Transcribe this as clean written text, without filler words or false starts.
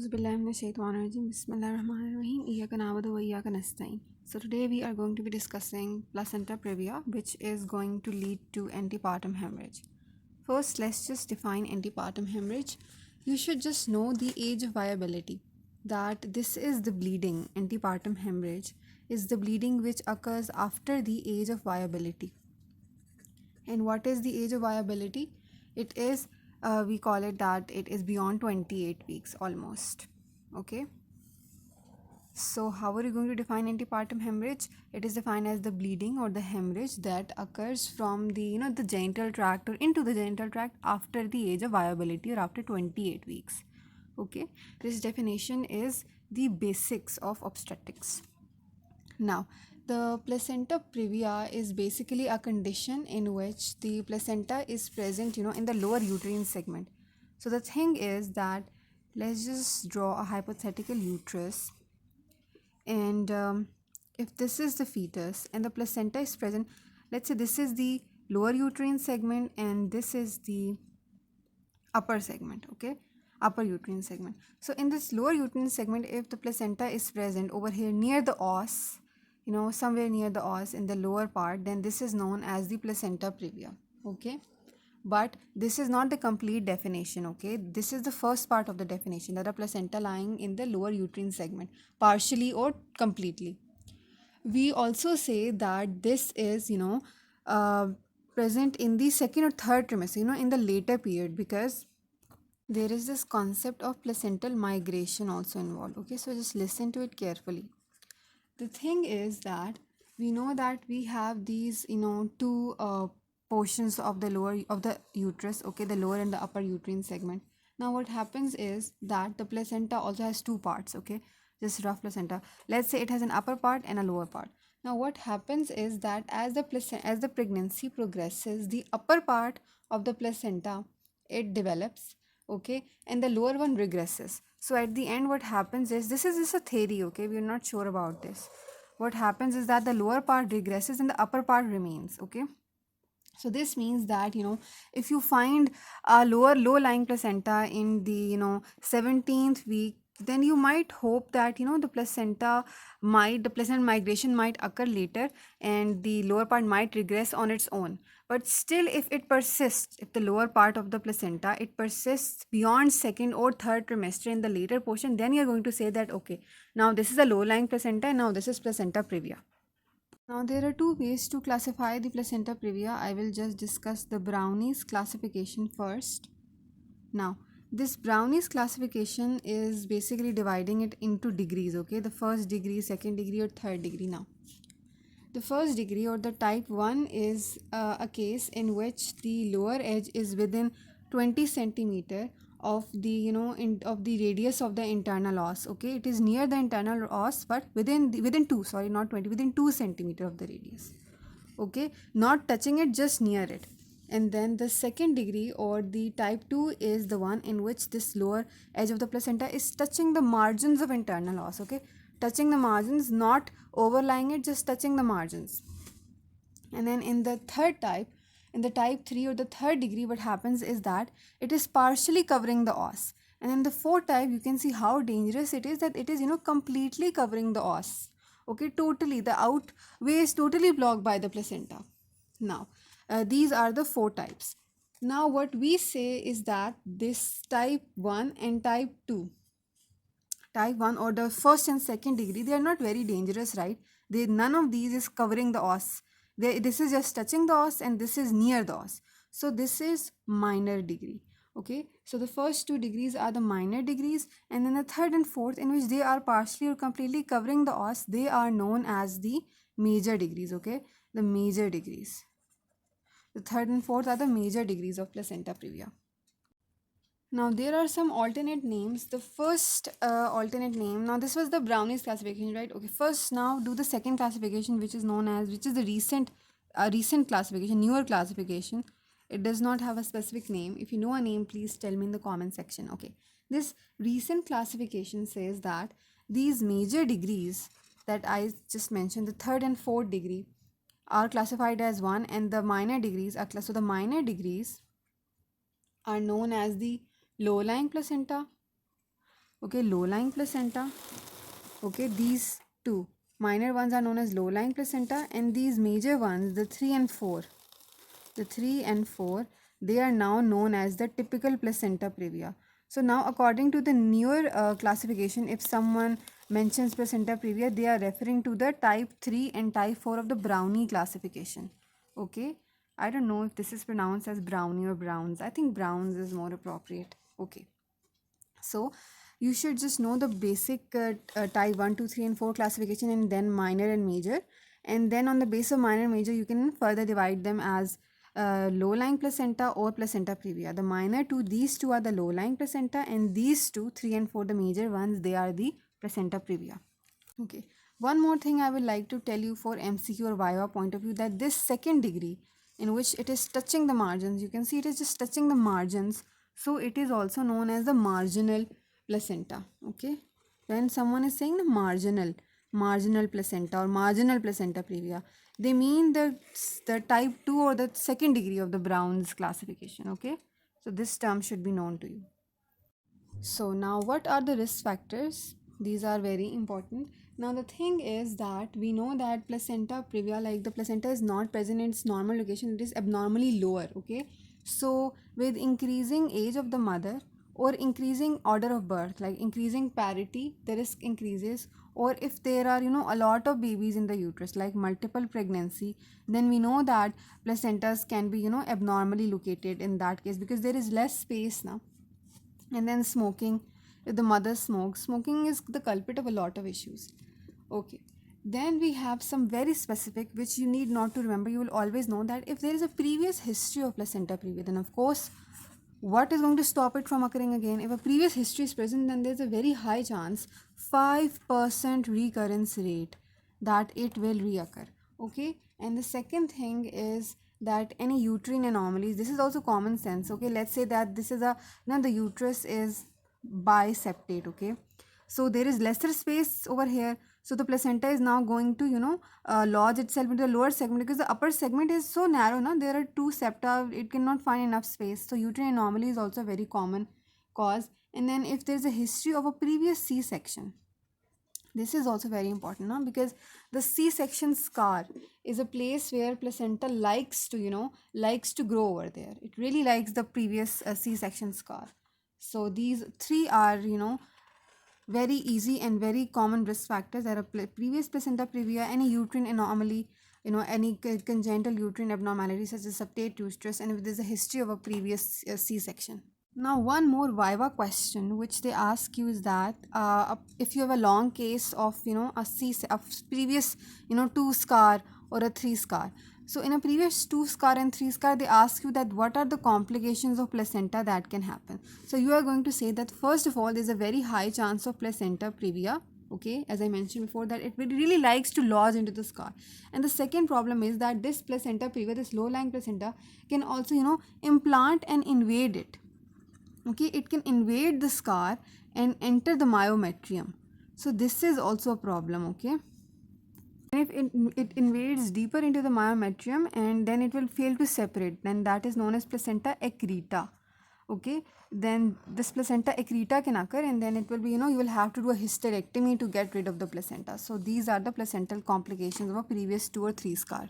Auzubillahiminash-shaytanir-rajim. Bismillahir-rahmanir-rahim. Iyyaka na'budu wa iyyaka nasta'in. So today we are going to be discussing placenta previa, which is going to lead to antepartum hemorrhage. First, let's just define antepartum hemorrhage. You should just know the age of viability. That this is the bleeding. Antepartum hemorrhage is the bleeding which occurs after the age of viability. And what is the age of viability? It is, we call it that it is beyond 28 weeks almost. Okay. So how are you going to define antepartum hemorrhage? It is defined as the bleeding or the hemorrhage that occurs from the the genital tract or into the genital tract after the age of viability or after 28 weeks. Okay. This definition is the basics of obstetrics. Now, the placenta previa is basically a condition in which the placenta is present, in the lower uterine segment. So the thing is that let's just draw a hypothetical uterus, and if this is the fetus and the placenta is present, let's say this is the lower uterine segment and this is the upper segment, okay, upper uterine segment. So in this lower uterine segment, if the placenta is present over here near the os, somewhere near the os in the lower part, then this is known as the placenta previa. Okay, but this is not the complete definition. Okay, this is the first part of the definition, that a placenta lying in the lower uterine segment, partially or completely. We also say that this is present in the second or third trimester, in the later period, because there is this concept of placental migration also involved. Okay, so just listen to it carefully. The thing is that we know that we have these two portions of the uterus, okay, the lower and the upper uterine segment. Now what happens is that the placenta also has two parts, okay, this rough placenta. Let's say it has an upper part and a lower part. Now what happens is that as the pregnancy progresses, the upper part of the placenta, it develops, okay, and the lower one regresses. So at the end what happens is, this is just a theory, okay, we're not sure about this. What happens is that the lower part regresses and the upper part remains. Okay, so this means that if you find a low lying placenta in the 17th week, then you might hope that the placenta migration might occur later and the lower part might regress on its own. But still, if it persists, if the lower part of the placenta, it persists beyond second or third trimester in the later portion, then you're going to say that, okay, now this is a low lying placenta and now this is placenta previa. Now there are two ways to classify the placenta previa. I will just discuss the Brownies classification first. Now this Brownies classification is basically dividing it into degrees, okay, the first degree, second degree or third degree. Now the first degree or the type 1 is a case in which the lower edge is within 20 centimeter of the of the radius of the internal os. Okay, it is near the internal os, but within 2, sorry, not 20, within 2 centimeter of the radius. Okay, not touching it, just near it. And then the second degree or the type 2 is the one in which this lower edge of the placenta is touching the margins of internal os. Okay, touching the margins, not overlying it, just touching the margins. And then in the third type, in the type 3 or the third degree, what happens is that it is partially covering the os. And in the fourth type, you can see how dangerous it is, that it is completely covering the os. Okay, totally, the outway is totally blocked by the placenta. Now these are the four types. Now what we say is that this type 1 and type 2, type 1 or the first and second degree, they are not very dangerous, right? None of these is covering the os. This is just touching the os and this is near the os. So this is minor degree. Okay, so the first two degrees are the minor degrees, and then the third and fourth, in which they are partially or completely covering the os, they are known as the major degrees. Okay, the major degrees. The third and fourth are the major degrees of placenta previa. Now there are some alternate names. The first alternate name, now this was the Brownies classification, right? Okay, first now do the second classification, which is the recent classification, newer classification. It does not have a specific name. If you know a name, please tell me in the comment section. Okay, this recent classification says that these major degrees that I just mentioned, the third and fourth degree, are classified as one, and the minor degrees are so the minor degrees are known as the low-lying placenta, Okay, low-lying placenta. Okay, these two minor ones are known as low-lying placenta, and these major ones, the 3 and 4, they are now known as the typical placenta previa. So now, according to the newer classification, if someone mentions placenta previa, they are referring to the type 3 and type 4 of the Brownie classification. Okay, I don't know if this is pronounced as Brownie or Browns. I think Browns is more appropriate. Okay, so you should just know the basic type 1, 2, 3, and 4 classification, and then minor and major. And then on the base of minor and major, you can further divide them as low-lying placenta or placenta previa. The minor two, these two are the low-lying placenta, and these two, 3 and 4, the major ones, they are the placenta previa. Okay. One more thing I would like to tell you for MCQ or Viva point of view, that this second degree in which it is touching the margins, you can see it is just touching the margins. So it is also known as the marginal placenta. Okay. When someone is saying the marginal placenta or marginal placenta previa, they mean the type 2 or the second degree of the Brown's classification. Okay. So this term should be known to you. So now what are the risk factors? These are very important. Now the thing is that we know that placenta previa, like the placenta is not present in its normal location, it is abnormally lower, okay? So with increasing age of the mother or increasing order of birth, like increasing parity, the risk increases. Or if there are, a lot of babies in the uterus, like multiple pregnancy, then we know that placentas can be, abnormally located in that case, because there is less space now. And then smoking, if the mother smokes, smoking is the culprit of a lot of issues. Okay, then we have some very specific which you need not to remember. You will always know that if there is a previous history of placenta previa, then of course what is going to stop it from occurring again? If a previous history is present, then there's a very high chance, 5% recurrence rate, that it will reoccur. Okay, and the second thing is that any uterine anomalies, this is also common sense. Okay, let's say that this is a, the uterus is biseptate. Okay, so there is lesser space over here, so the placenta is now going to lodge itself into the lower segment, because the upper segment is so narrow. Now there are two septa, it cannot find enough space. So uterine anomaly is also a very common cause. And then if there's a history of a previous C-section, this is also very important now, because the C-section scar is a place where placenta likes to grow over there. It really likes the previous C-section scar. So these three are very easy and very common risk factors. There are previous placenta previa, any uterine anomaly, any congenital uterine abnormality such as septate uterus, and if there's a history of a previous C-section. Now, one more Viva question which they ask you is that if you have a long case of a previous 2 scar or a 3 scar. So in a previous 2 scar and 3 scar, they ask you that what are the complications of placenta that can happen. So you are going to say that first of all, there's a very high chance of placenta previa. Okay, as I mentioned before, that it really likes to lodge into the scar. And the second problem is that this placenta previa, this low-lying placenta, can also implant and invade it. Okay, it can invade the scar and enter the myometrium. So this is also a problem. Okay, and if it invades deeper into the myometrium, and then it will fail to separate, then that is known as placenta accreta. Okay, then this placenta accreta can occur, and then it will be, you will have to do a hysterectomy to get rid of the placenta. So these are the placental complications of a previous 2 or 3 scar.